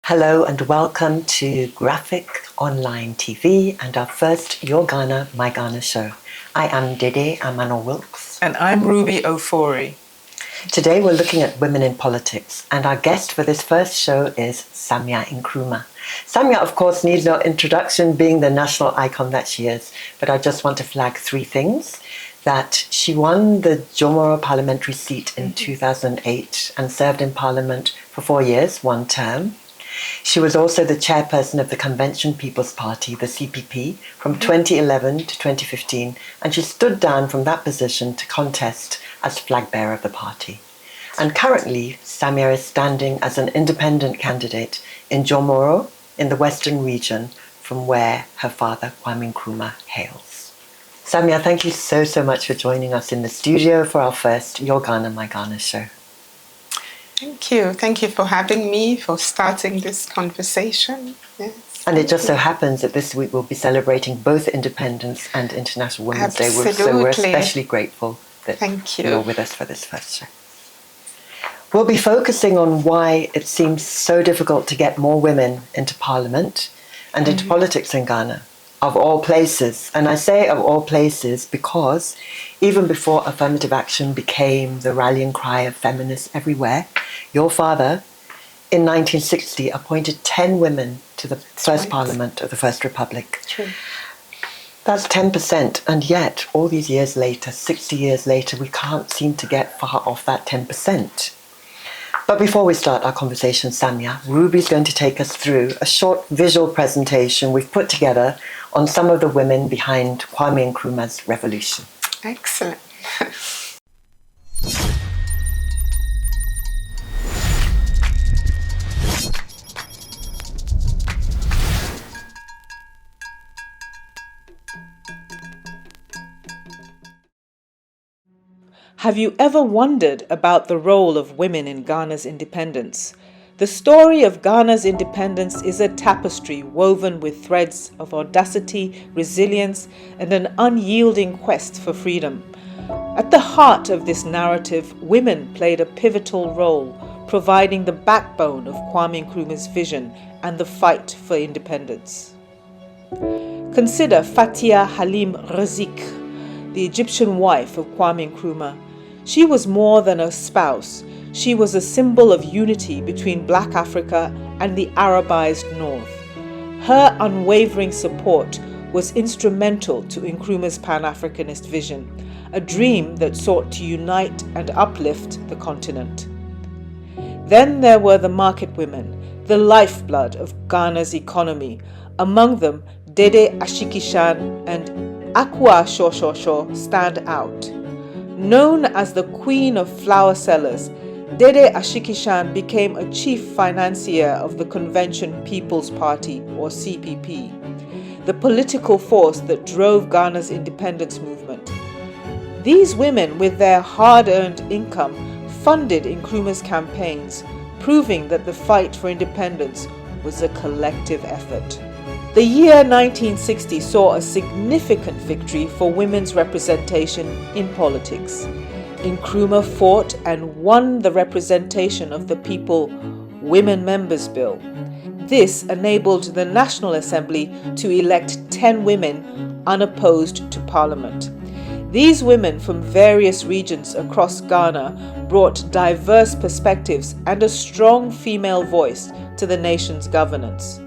Hello and welcome to Graphic Online TV and our first Your Ghana, My Ghana show. I am Dede Amano-Wilkes. And I'm Ruby Ofori. Today we're looking at women in politics, and our guest for this first show is Samia Nkrumah. Samia, of course, needs no introduction, being the national icon that she is, but I just want to flag three things. That she won the Jomoro parliamentary seat in 2008 and served in parliament for 4 years, one term. She was also the chairperson of the Convention People's Party, the CPP, from 2011 to 2015, and she stood down from that position to contest as flag bearer of the party. And currently, Samia is standing as an independent candidate in Jomoro, in the Western region, from where her father, Kwame Nkrumah, hails. Samia, thank you so much for joining us in the studio for our first Your Ghana, My Ghana show. Thank you. Thank you for having me, for starting this conversation. Yes. And it just so happens that this week we'll be celebrating both Independence and International Women's Day. So we're especially grateful that you're with us for this first show. We'll be focusing on why it seems so difficult to get more women into Parliament and into politics in Ghana, of all places. And I say of all places because even before affirmative action became the rallying cry of feminists everywhere, your father, in 1960, appointed 10 women to the first parliament of the First Republic. True. That's 10%, and yet, all these years later, 60 years later, we can't seem to get far off that 10%. But before we start our conversation, Samia, Ruby's going to take us through a short visual presentation we've put together on some of the women behind Kwame Nkrumah's revolution. Excellent. Have you ever wondered about the role of women in Ghana's independence? The story of Ghana's independence is a tapestry woven with threads of audacity, resilience, and an unyielding quest for freedom. At the heart of this narrative, women played a pivotal role, providing the backbone of Kwame Nkrumah's vision and the fight for independence. Consider Fatia Halim Razik, the Egyptian wife of Kwame Nkrumah. She was more than a spouse. She was a symbol of unity between Black Africa and the Arabized North. Her unwavering support was instrumental to Nkrumah's Pan-Africanist vision, a dream that sought to unite and uplift the continent. Then there were the market women, the lifeblood of Ghana's economy, among them Dede Ashikishan and Akua Shosho stand out. Known as the Queen of Flower Sellers, Dede Ashikishan became a chief financier of the Convention People's Party, or CPP, the political force that drove Ghana's independence movement. These women, with their hard-earned income, funded Nkrumah's campaigns, proving that the fight for independence was a collective effort. The year 1960 saw a significant victory for women's representation in politics. Nkrumah fought and won the Representation of the People Women Members Bill. This enabled the National Assembly to elect 10 women unopposed to Parliament. These women from various regions across Ghana brought diverse perspectives and a strong female voice to the nation's governance.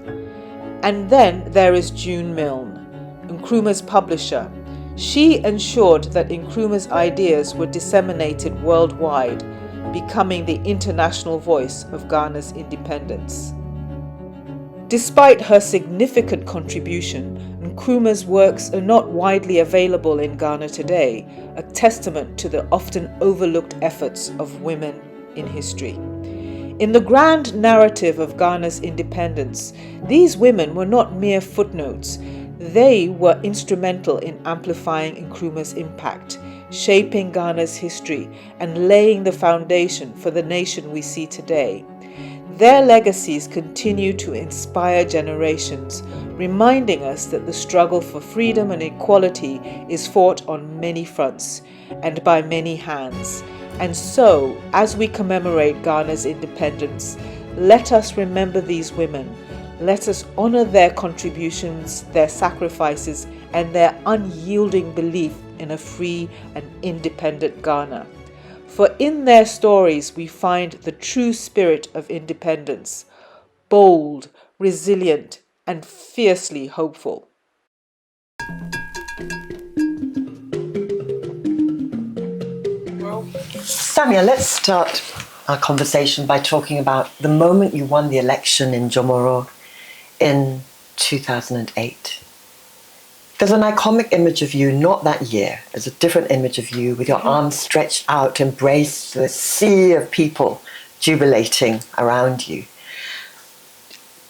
And then there is June Milne, Nkrumah's publisher. She ensured that Nkrumah's ideas were disseminated worldwide, becoming the international voice of Ghana's independence. Despite her significant contribution, Nkrumah's works are not widely available in Ghana today, a testament to the often overlooked efforts of women in history. In the grand narrative of Ghana's independence, these women were not mere footnotes. They were instrumental in amplifying Nkrumah's impact, shaping Ghana's history, and laying the foundation for the nation we see today. Their legacies continue to inspire generations, reminding us that the struggle for freedom and equality is fought on many fronts and by many hands. And so, as we commemorate Ghana's independence, Let us remember these women. Let us honor their contributions, their sacrifices, and their unyielding belief in a free and independent Ghana. For in their stories we find the true spirit of independence, bold, resilient, and fiercely hopeful. Samia, let's start our conversation by talking about the moment you won the election in Jomoro in 2008. There's an iconic image of you, not that year. There's a different image of you with your arms stretched out to embrace the sea of people jubilating around you.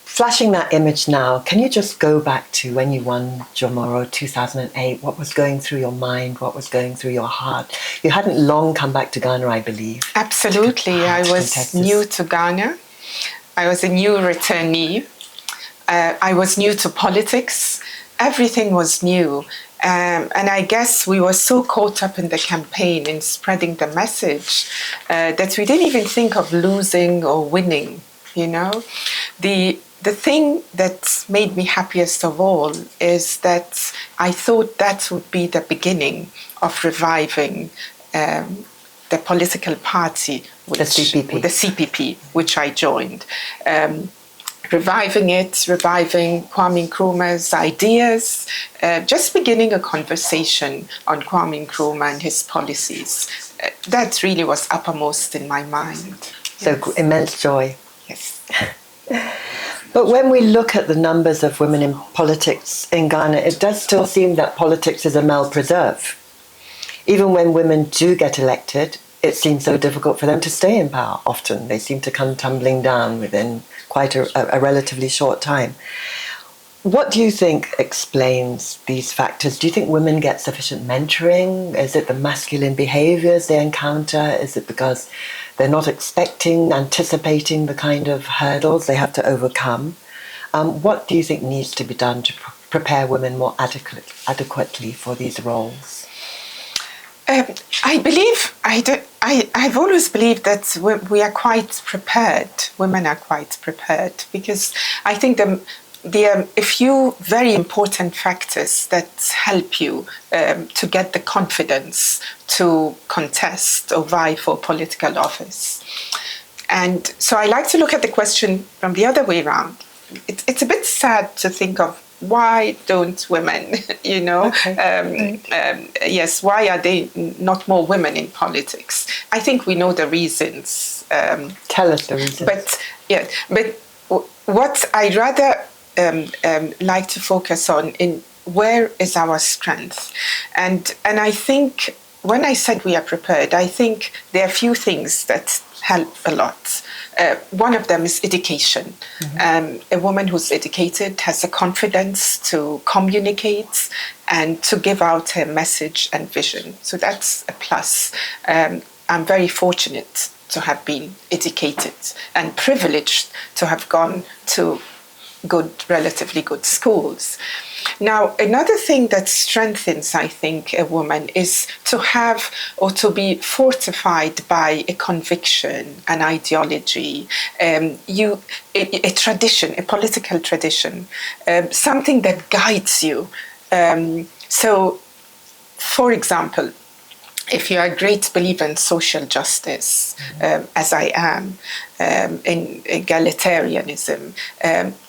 Flashing that image now, can you just go back to when you won Jomoro 2008? What was going through your mind? What was going through your heart? You hadn't long come back to Ghana, I believe. Absolutely. I was new to Ghana. I was a new returnee. I was new to politics. Everything was new. And I guess we were so caught up in the campaign, in spreading the message, that we didn't even think of losing or winning, you know. The thing that made me happiest of all is that I thought that would be the beginning of reviving the political party, the CPP, which I joined. Reviving Kwame Nkrumah's ideas, just beginning a conversation on Kwame Nkrumah and his policies. That really was uppermost in my mind. So yes. Immense joy. Yes. But when we look at the numbers of women in politics in Ghana, it does still seem that politics is a male preserve. Even when women do get elected, it seems so difficult for them to stay in power often. They seem to come tumbling down within quite a relatively short time. What do you think explains these factors? Do you think women get sufficient mentoring? Is it the masculine behaviors they encounter? Is it because they're not anticipating the kind of hurdles they have to overcome? What do you think needs to be done to prepare women more adequately for these roles? I've always believed that we are quite prepared. Women are quite prepared because I think there are a few very important factors that help you to get the confidence to contest or vie for political office. And so I like to look at the question from the other way around. It's a bit sad to think of why don't women, you know, yes, why are there not more women in politics? I think we know the reasons. Tell us the reasons. But what I rather like to focus on in where is our strength, and I think when I said we are prepared, I think there are a few things that help a lot. One of them is education. A woman who's educated has the confidence to communicate and to give out her message and vision. So that's a plus. I'm very fortunate to have been educated and privileged to have gone to relatively good schools. Now, another thing that strengthens, I think, a woman is to have or to be fortified by a conviction, an ideology, a tradition, a political tradition, something that guides you. So, for example, if you are a great believer in social justice, as I am, in egalitarianism,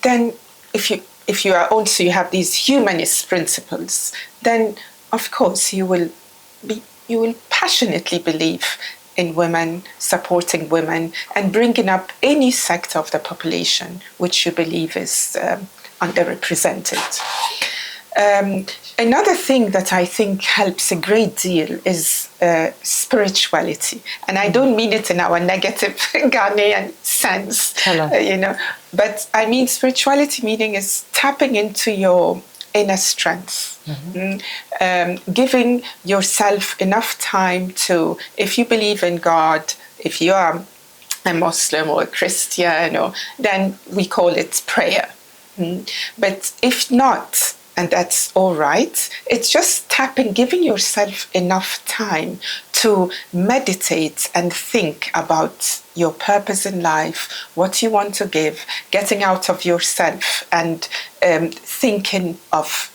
then if you are also you have these humanist principles, then of course you will passionately believe in women, supporting women, and bringing up any sector of the population which you believe is underrepresented. Another thing that I think helps a great deal is spirituality, and I don't mean it in our negative Ghanaian sense, you know. But I mean spirituality meaning is tapping into your inner strength, giving yourself enough time to, if you believe in God, if you are a Muslim or a Christian, then we call it prayer. But if not, and that's all right, it's just giving yourself enough time to meditate and think about your purpose in life, what you want to give, getting out of yourself and thinking of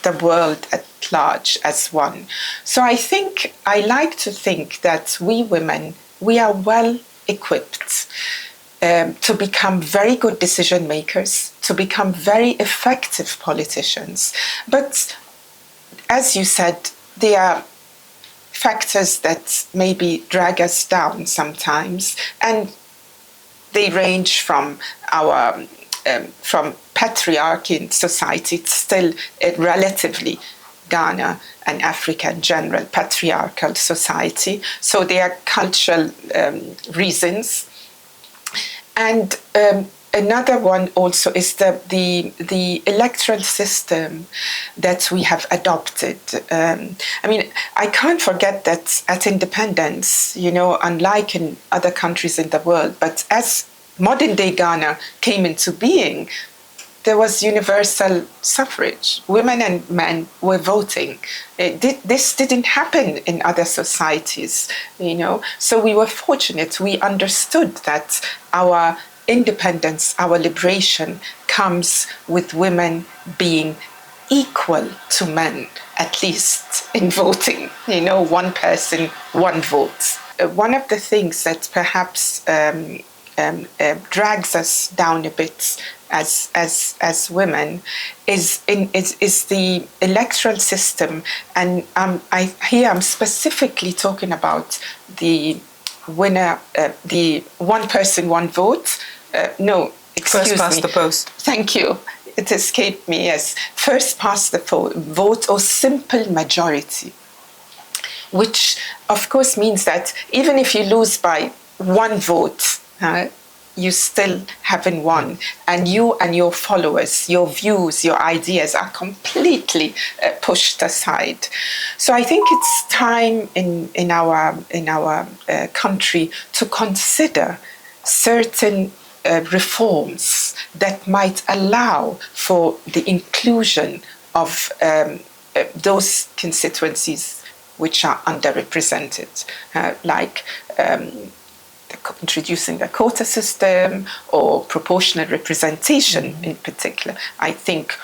the world at large as one. So I like to think that we women, we are well equipped to become very good decision makers, to become very effective politicians. But as you said, there are factors that maybe drag us down sometimes, and they range from our from patriarchy in society. It's still relatively Ghana and Africa in general, patriarchal society. So there are cultural reasons. And another one also is the electoral system that we have adopted. I can't forget that at independence, unlike in other countries in the world, but as modern day Ghana came into being, there was universal suffrage. Women and men were voting. This didn't happen in other societies, So we were fortunate. We understood that our independence, our liberation comes with women being equal to men, at least in voting. One person, one vote. One of the things that perhaps drags us down a bit as women is the electoral system, and I'm specifically talking about the winner, the one person, one vote. First past the post. Thank you. It escaped me. Yes, first past the vote or simple majority, which of course means that even if you lose by one vote, you still haven't won, and you and your followers, your views, your ideas are completely pushed aside. So I think it's time in our country to consider certain reforms that might allow for the inclusion of those constituencies which are underrepresented, like introducing a quota system or proportional representation in particular. I think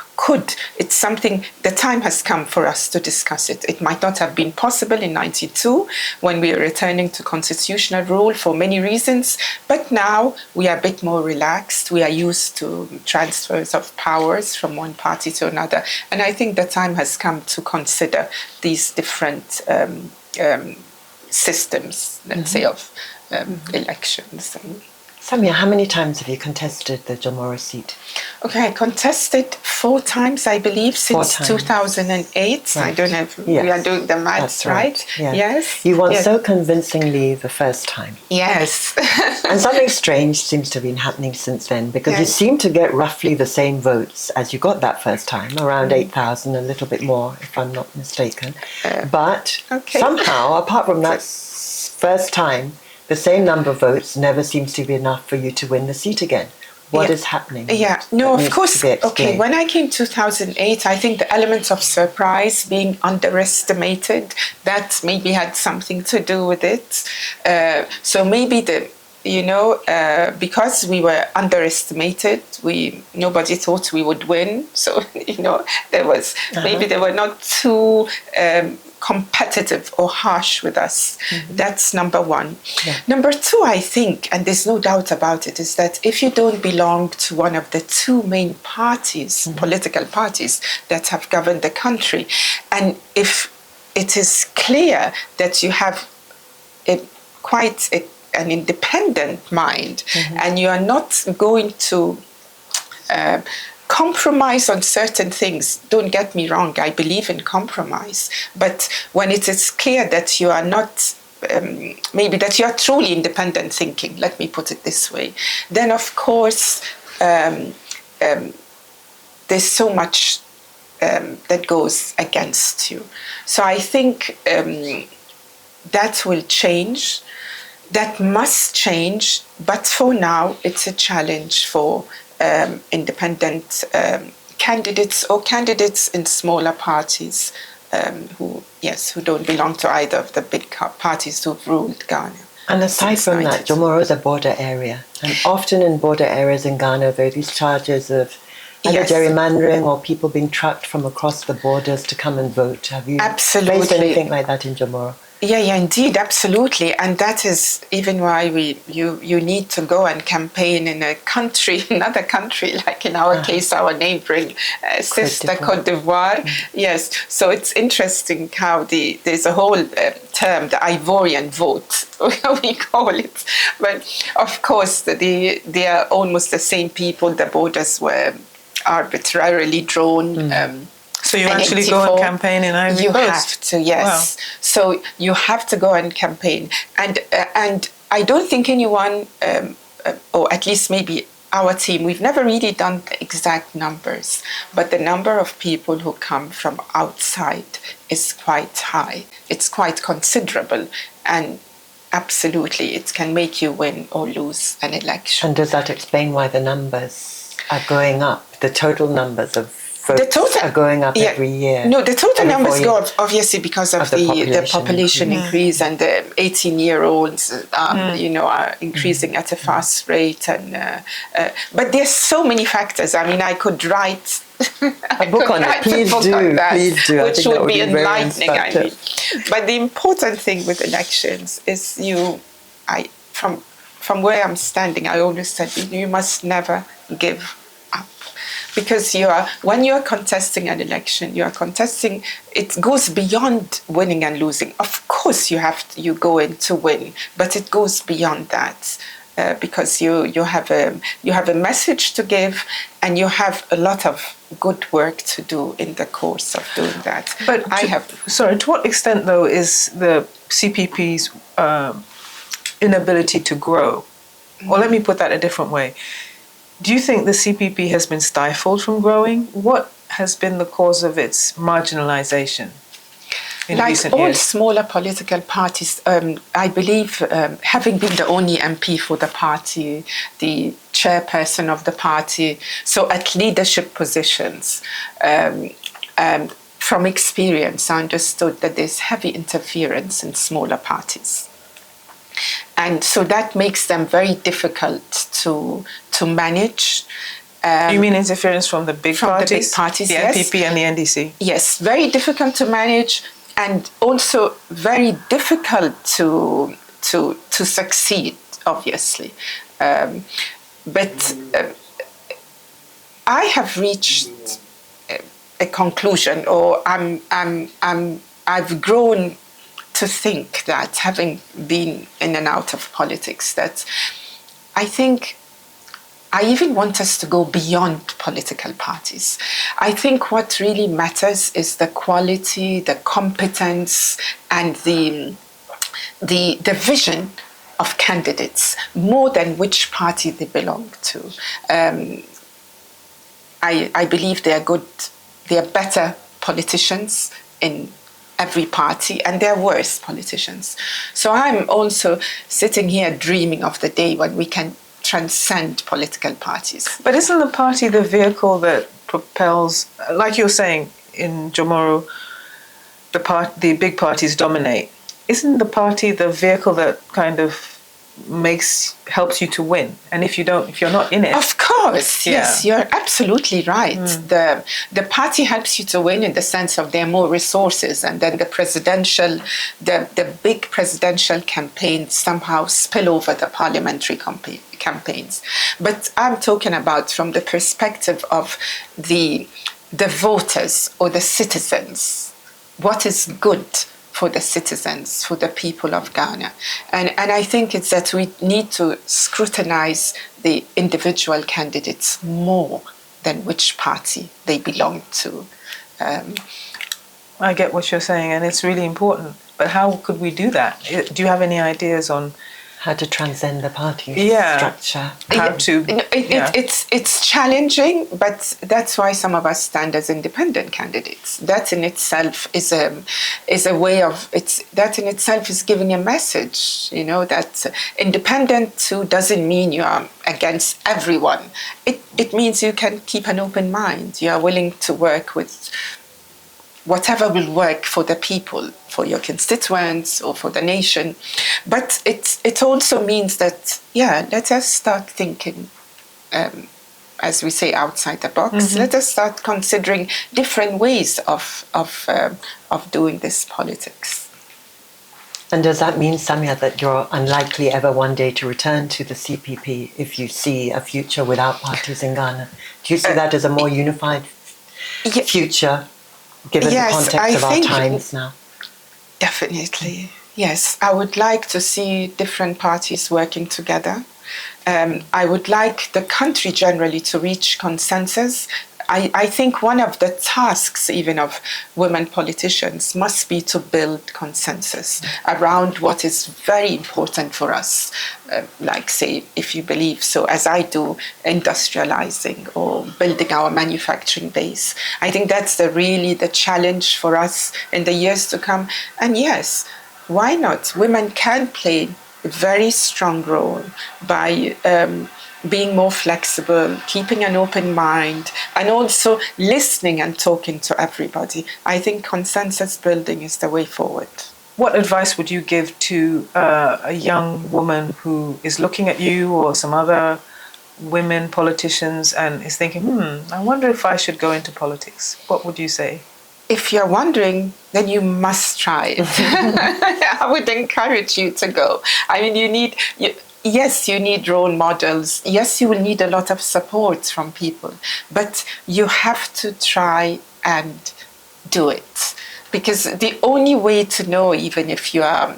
it's something, the time has come for us to discuss it. It might not have been possible in 92 when we were returning to constitutional rule for many reasons, but now we are a bit more relaxed. We are used to transfers of powers from one party to another. And I think the time has come to consider these different systems, let's say, of elections. Samia, how many times have you contested the Jamora seat? Okay, I contested 4 times, I believe, since 2008. Right. I don't know if we are doing the maths right. Yes. You won so convincingly the first time. Yes. And something strange seems to have been happening since then, because you seem to get roughly the same votes as you got that first time, around 8,000, a little bit more, if I'm not mistaken. But somehow, apart from that first time, the same number of votes never seems to be enough for you to win the seat again. What is happening? Yeah, no, of course. Okay, when I came 2008, I think the element of surprise being underestimated, that maybe had something to do with it. So maybe because we were underestimated, nobody thought we would win. So, there was, maybe they were not too competitive or harsh with us. That's number one. Number two, I think, and there's no doubt about it, is that if you don't belong to one of the 2 main parties, political parties that have governed the country, and if it is clear that you have an independent mind, and you are not going to compromise on certain things. Don't get me wrong, I believe in compromise. But when it is clear that you are not, maybe that you are truly independent thinking, let me put it this way, then of course there's so much that goes against you. So I think that will change. That must change. But for now, it's a challenge for independent candidates or candidates in smaller parties who don't belong to either of the big parties who've ruled Ghana. And aside from that, Jomoro is a border area. And often in border areas in Ghana, there are these charges of either gerrymandering or people being trucked from across the borders to come and vote. Have you faced anything like that in Jomoro? Yeah, indeed, absolutely. And that is even why you need to go and campaign in another country, like in our case, our neighboring sister Côte d'Ivoire. Yes, so it's interesting how there's a whole term, the Ivorian vote, we call it. But of course, they are almost the same people. The borders were arbitrarily drawn. So you actually go and campaign in Ivory Coast? You have to, yes. Wow. So you have to go and campaign. And I don't think anyone, or at least maybe our team, we've never really done the exact numbers, but the number of people who come from outside is quite high. It's quite considerable. And absolutely, it can make you win or lose an election. And does that explain why the numbers are going up, the total numbers of votes are going up every year? No, the total numbers go up obviously because of the population increase, and the 18-year-olds are increasing at a fast rate. And but there's so many factors. I mean, I could write a book on it. Please do. Which would be enlightening. I mean, but the important thing with elections is from where I'm standing, I always said you must never give up. Because when you're contesting an election, it goes beyond winning and losing. Of course, you go in to win, but it goes beyond that because you have a message to give, and you have a lot of good work to do in the course of doing that. But to what extent though is the CPP's inability to grow? Or let me put that a different way. Do you think the CPP has been stifled from growing? What has been the cause of its marginalization in recent years? Like all smaller political parties, I believe, having been the only MP for the party, the chairperson of the party, so at leadership positions, from experience, I understood that there's heavy interference in smaller parties. And so that makes them very difficult to manage. You mean interference from the big parties? From the big parties, the NPP and the NDC? Yes, very difficult to manage, and also very difficult to succeed, obviously. But I have reached a conclusion, or I've grown to think that, having been in and out of politics, that I think I even want us to go beyond political parties. I think what really matters is the quality, the competence, and the vision of candidates, more than which party they belong to. I believe they are better politicians in every party, and there are worse politicians. So I'm also sitting here dreaming of the day when we can transcend political parties. But isn't the party the vehicle that propels, like you're saying, in Jomoro, the big parties dominate? Isn't the party the vehicle that kind of helps you to win? And if you're not in it, of course, yes, you're absolutely right. The party helps you to win in the sense of there are more resources, and then the big presidential campaigns somehow spill over the parliamentary campaigns. But I'm talking about from the perspective of the voters or the citizens. What is good for the citizens, for the people of Ghana. And I think it's that we need to scrutinize the individual candidates more than which party they belong to. I get what you're saying, and it's really important. But how could we do that? Do you have any ideas on how to transcend the party structure? It's challenging, but that's why some of us stand as independent candidates. That in itself is a way of that in itself is giving a message. That independent too doesn't mean you are against everyone. It means you can keep an open mind. You are willing to work with whatever will work for the people, for your constituents or for the nation. But it also means that, let us start thinking, as we say, outside the box. Let us start considering different ways of doing this politics. And does that mean, Samia, that you're unlikely ever one day to return to the CPP if you see a future without parties in Ghana? Do you see that as a more unified future, given the context of our times now? Definitely, yes. I would like to see different parties working together. I would like the country generally to reach consensus. I think one of the tasks even of women politicians must be to build consensus around what is very important for us. Like, say, if you believe, so as I do, industrializing or building our manufacturing base. I think that's really the challenge for us in the years to come. And yes, why not? Women can play a very strong role by being more flexible, keeping an open mind, and also listening and talking to everybody. I think consensus building is the way forward. What advice would you give to a young woman who is looking at you or some other women politicians and is thinking, I wonder if I should go into politics? What would you say? If you're wondering, then you must try it. I would encourage you to go. I mean, yes, you need role models. Yes, you will need a lot of support from people, but you have to try and do it. Because the only way to know, even if you are,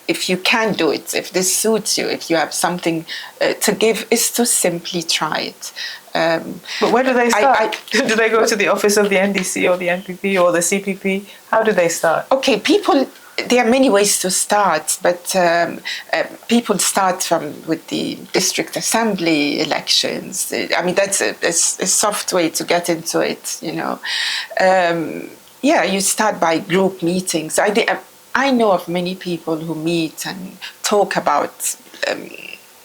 if you can do it, if this suits you, if you have something to give, is to simply try it. But where do they start? Do they go to the office of the NDC or the NPP or the CPP? How do they start? Okay, there are many ways to start, but people start with the district assembly elections. I mean, that's a soft way to get into it, you know. You start by group meetings. I know of many people who meet and talk about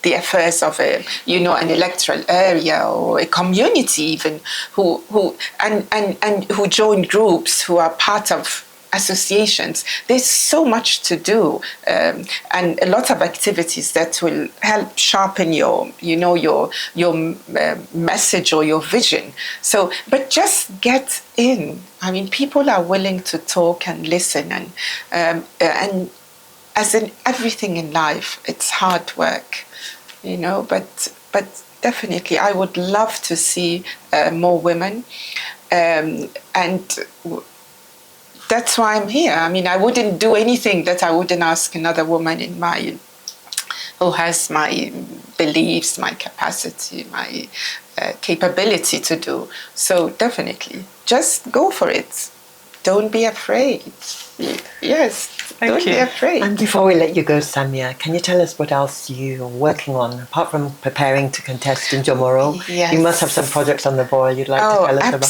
the affairs of an electoral area or a community even, who join groups, who are part of associations. There's so much to do, and a lot of activities that will help sharpen your message or your vision. So, but just get in. I mean, people are willing to talk and listen, and as in everything in life, it's hard work, but definitely I would love to see more women, and that's why I'm here. I mean, I wouldn't do anything that I wouldn't ask another woman who has my beliefs, my capacity, my capability to do. So definitely, just go for it. Don't be afraid. Yes, don't be afraid. And before we let you go, Samia, can you tell us what else you're working on, apart from preparing to contest in Jomoro? Yes. You must have some projects on the boil you'd like to tell us about.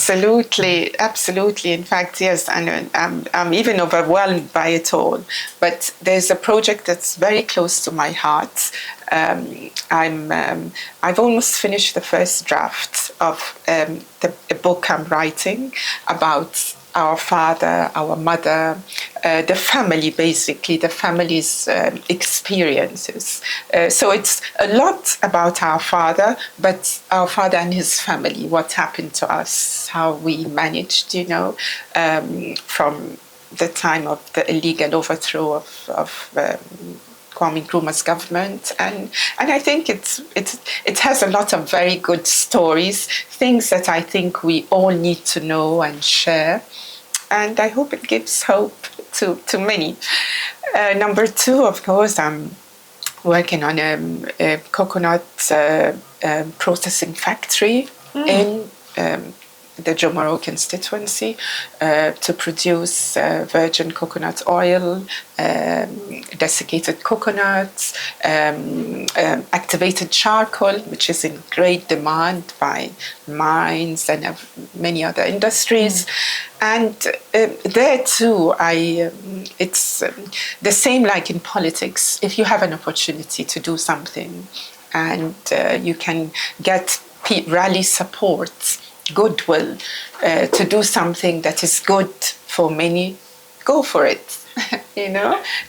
Absolutely. In fact, yes, and I'm even overwhelmed by it all. But there's a project that's very close to my heart. I've almost finished the first draft of a book I'm writing about our father, our mother, the family, basically, the family's experiences. So it's a lot about our father, but our father and his family, what happened to us, how we managed, from the time of the illegal overthrow of Kwame Nkrumah's government, and I think it has a lot of very good stories, things that I think we all need to know and share, and I hope it gives hope to many. Number two, of course, I'm working on a coconut processing factory in the Jomoro constituency to produce virgin coconut oil, desiccated coconuts, activated charcoal, which is in great demand by mines and many other industries. And there too, it's the same like in politics. If you have an opportunity to do something and you can get rally support, goodwill to do something that is good for many, go for it.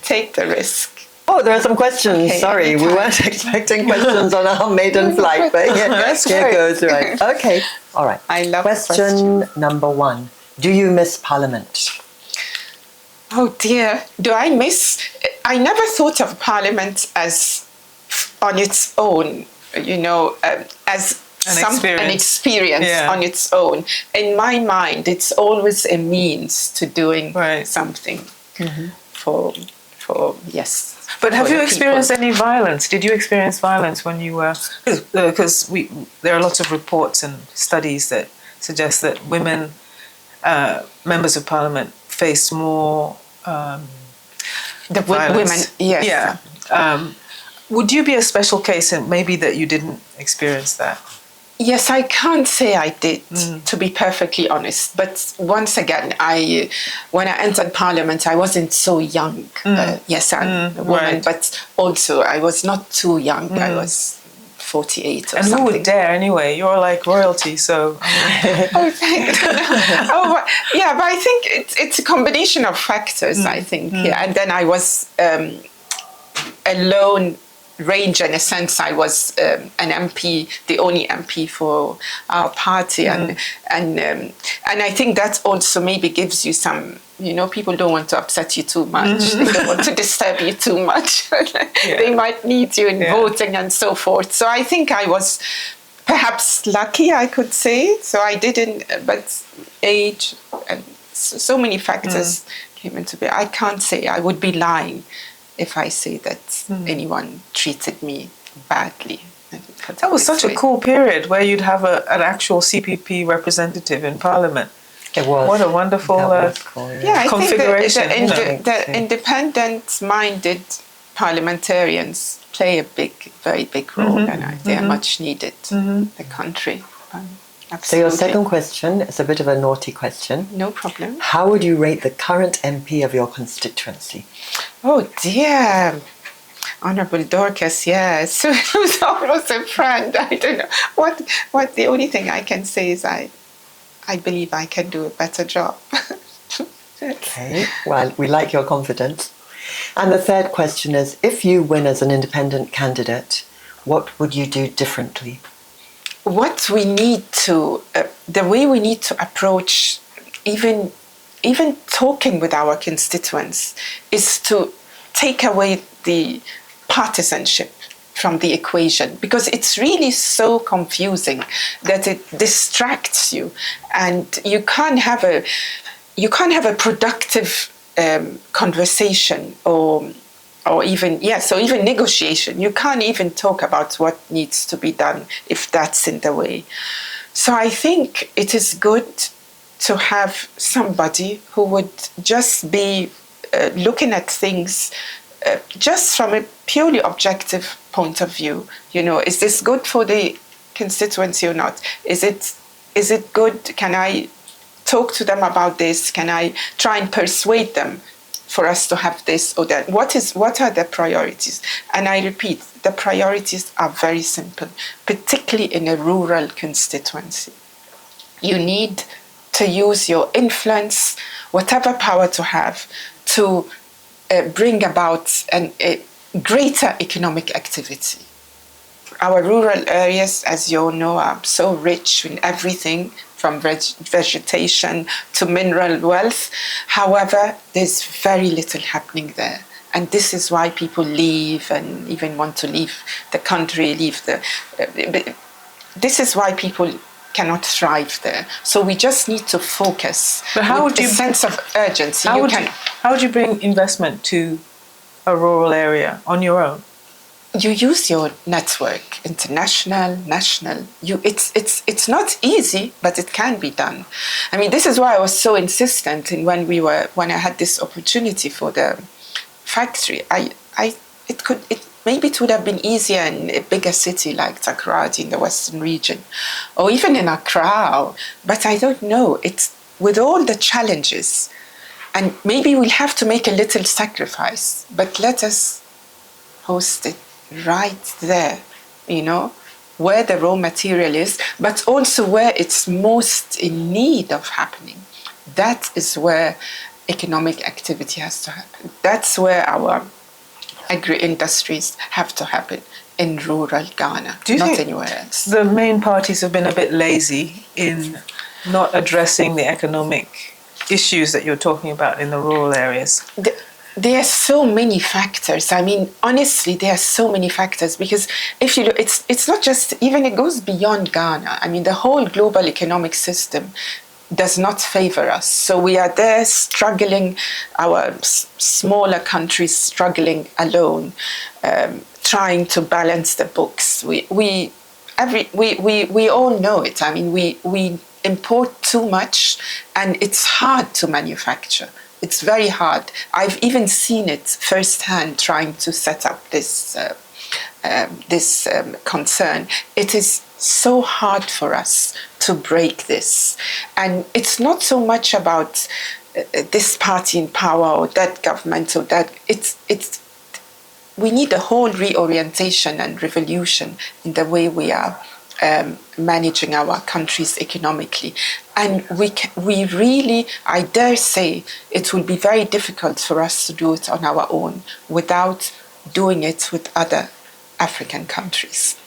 Take the risk. Oh, there are some questions. Okay, Sorry, we weren't expecting questions on our maiden flight, but here goes. Right. Okay. All right. I love question number 1. Do you miss Parliament? Oh dear, do I miss? I never thought of Parliament as on its own, as an experience on its own. In my mind, it's always a means to doing something for yes. But have you experienced any violence? Did you experience violence when you were? Because there are lots of reports and studies that suggest that women members of Parliament faced more violence. Women, yes. Yeah. Would you be a special case and maybe that you didn't experience that? Yes, I can't say I did, to be perfectly honest. But once again, when I entered Parliament, I wasn't so young. Yes, I'm a woman, but also I was not too young. I was 48 or and something. who would dare anyway? You're like royalty, so. Oh, thank yeah, but I think it's a combination of factors, I think. Yeah. And then I was a lone ranger in a sense. I was an MP, the only MP for our party, and I think that also maybe gives you some. People don't want to upset you too much. They don't want to disturb you too much. They might need you in voting and so forth. So I think I was perhaps lucky, I could say. So I didn't, but age and so many factors came into play. I can't say. I would be lying if I say that anyone treated me badly. That was such a cool period where you'd have an actual CPP representative in Parliament. It was. What a wonderful configuration. I think the independent-minded parliamentarians play a very big role, and they are much needed in the country. Absolutely. So your second question is a bit of a naughty question. No problem. How would you rate the current MP of your constituency? Oh dear, Honourable Dorcas, yes, who's almost a friend. I don't know what. The only thing I can say is I believe I can do a better job. Okay, well, we like your confidence. And the third question is, if you win as an independent candidate, what would you do differently? What we need to, the way we need to approach even talking with our constituents is to take away the partisanship from the equation, because it's really so confusing that it distracts you, and you can't have a productive conversation or even negotiation. You can't even talk about what needs to be done if that's in the way. So I think it is good to have somebody who would just be looking at things just from a purely objective point of view. Is this good for the constituency or not? Is it good? Can I talk to them about this? Can I try and persuade them for us to have this or that? What are the priorities? And I repeat, the priorities are very simple, particularly in a rural constituency. You need to use your influence, whatever power to have, to bring about a greater economic activity. Our rural areas, as you all know, are so rich in everything from vegetation to mineral wealth. However, there's very little happening there. And this is why people leave and even want to leave the country, this is why people cannot thrive there. So we just need to focus with a sense of urgency. How would you bring investment to a rural area on your own? You use your network, international, national. It's not easy, but it can be done. I mean, this is why I was so insistent in when I had this opportunity for the factory. Maybe it would have been easier in a bigger city like Takoradi in the Western region, or even in Accra. But I don't know. It's with all the challenges, and maybe we'll have to make a little sacrifice. But let us host it right there, where the raw material is, but also where it's most in need of happening. That is where economic activity has to happen. That's where our agri-industries have to happen, in rural Ghana, not anywhere else. The main parties have been a bit lazy in not addressing the economic issues that you're talking about in the rural areas? There are so many factors. I mean, honestly, there are so many factors, because if you look, it's not just, even it goes beyond Ghana. I mean, the whole global economic system does not favor us. So we are there struggling, our smaller countries struggling alone, trying to balance the books. We all know it. I mean, we import too much, and it's hard to manufacture. It's very hard. I've even seen it firsthand trying to set up this concern. It is so hard for us to break this. And it's not so much about this party in power or that government or that. We need a whole reorientation and revolution in the way we are managing our countries economically. And we really, I dare say, it will be very difficult for us to do it on our own without doing it with other African countries.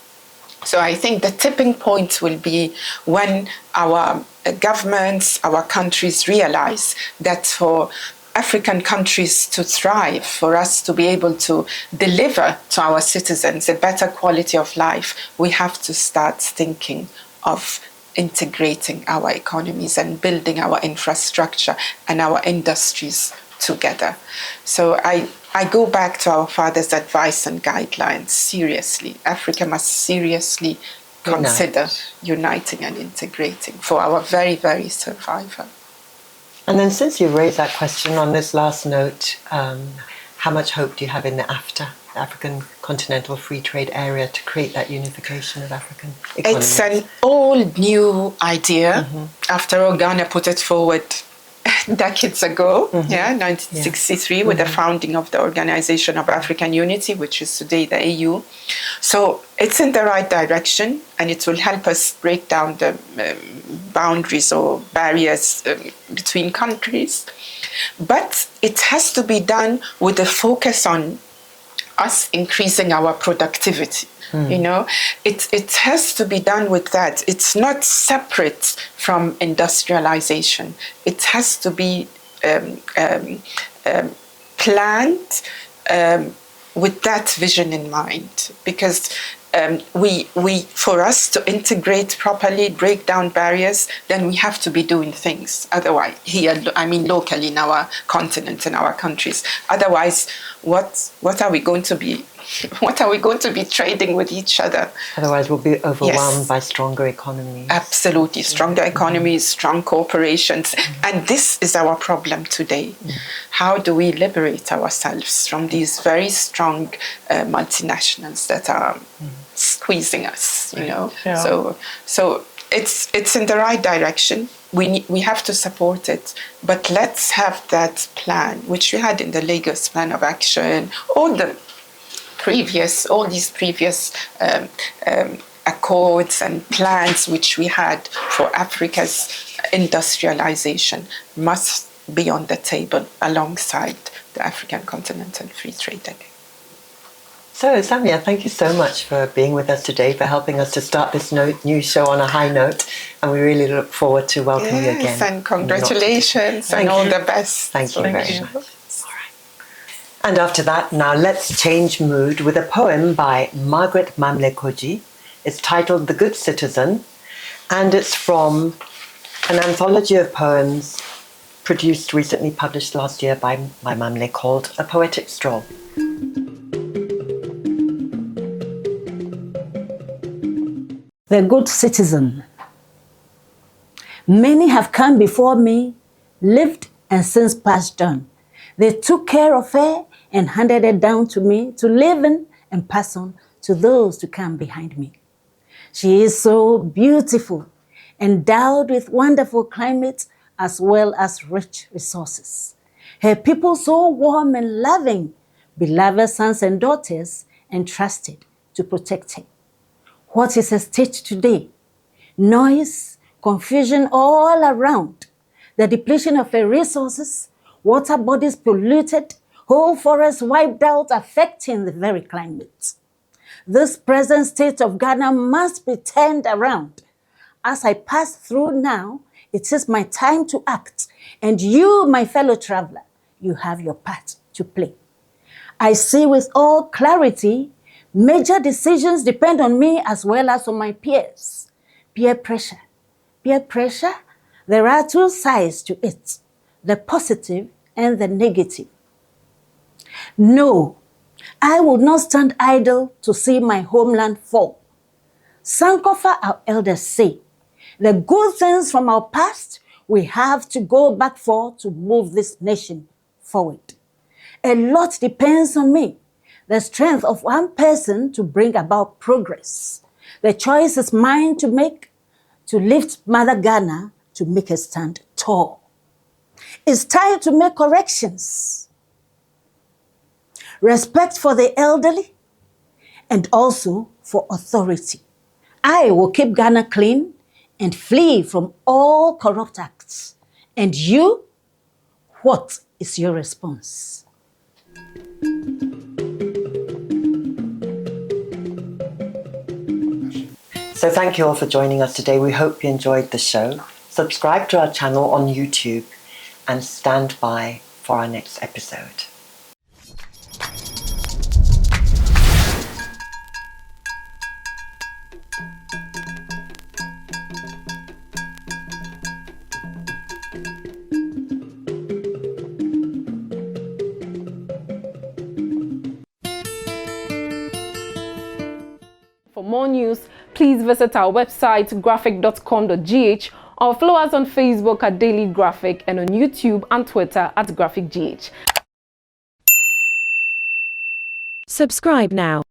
So I think the tipping point will be when our governments, our countries realize that for African countries to thrive, for us to be able to deliver to our citizens a better quality of life, we have to start thinking of integrating our economies and building our infrastructure and our industries together. So I go back to our father's advice and guidelines. Seriously, Africa must seriously consider uniting and integrating for our very, very survival. And then, since you raised that question on this last note, how much hope do you have in the AfTA, the African Continental Free Trade Area, to create that unification of African economies? It's an old new idea. After all, Ghana put it forward decades ago, 1963, with the founding of the Organization of African Unity, which is today the AU. So it's in the right direction, and it will help us break down the boundaries or barriers between countries. But it has to be done with a focus on us increasing our productivity. You know, it has to be done with that. It's not separate from industrialization. It has to be planned with that vision in mind, because for us to integrate properly, break down barriers, then we have to be doing things. Otherwise, locally in our continent, in our countries. Otherwise, what are we going to be? What are we going to be trading with each other? Otherwise, we'll be overwhelmed by stronger economies. Absolutely. Stronger economies, strong corporations. And this is our problem today. How do we liberate ourselves from these very strong multinationals that are squeezing us, you know? Yeah. So it's in the right direction. We have to support it, but let's have that plan, which we had in the Lagos Plan of Action, all these previous accords and plans which we had for Africa's industrialization must be on the table alongside the African Continental Free Trade Agreement. So, Samia, thank you so much for being with us today, for helping us to start this new show on a high note. And we really look forward to welcoming you again. Yes, and congratulations and all the best. Thank you very much. And after that, now let's change mood with a poem by Margaret Mamlekoji. It's titled The Good Citizen, and it's from an anthology of poems produced recently, published last year by Mamle, called A Poetic Stroll. The Good Citizen. Many have come before me, lived and since passed on. They took care of her and handed it down to me to live in and pass on to those to come behind me. She is so beautiful, endowed with wonderful climate as well as rich resources. Her people so warm and loving, beloved sons and daughters entrusted to protect her. What is at stake today? Noise, confusion all around, the depletion of the resources, water bodies polluted, whole forests wiped out, affecting the very climate. This present state of Ghana must be turned around. As I pass through now, it is my time to act, and you, my fellow traveler, you have your part to play. I see with all clarity, major decisions depend on me as well as on my peers. Peer pressure. Peer pressure, there are two sides to it, the positive and the negative. No, I will not stand idle to see my homeland fall. Sankofa, our elders say, the good things from our past, we have to go back for to move this nation forward. A lot depends on me. The strength of one person to bring about progress. The choice is mine to make, to lift Mother Ghana to make her stand tall. It's time to make corrections. Respect for the elderly and also for authority. I will keep Ghana clean and flee from all corrupt acts. And you, what is your response? So thank you all for joining us today. We hope you enjoyed the show. Subscribe to our channel on YouTube and stand by for our next episode. For more news, please visit our website graphic.com.gh or follow us on Facebook at Daily Graphic and on YouTube and Twitter at GraphicGH. Subscribe now.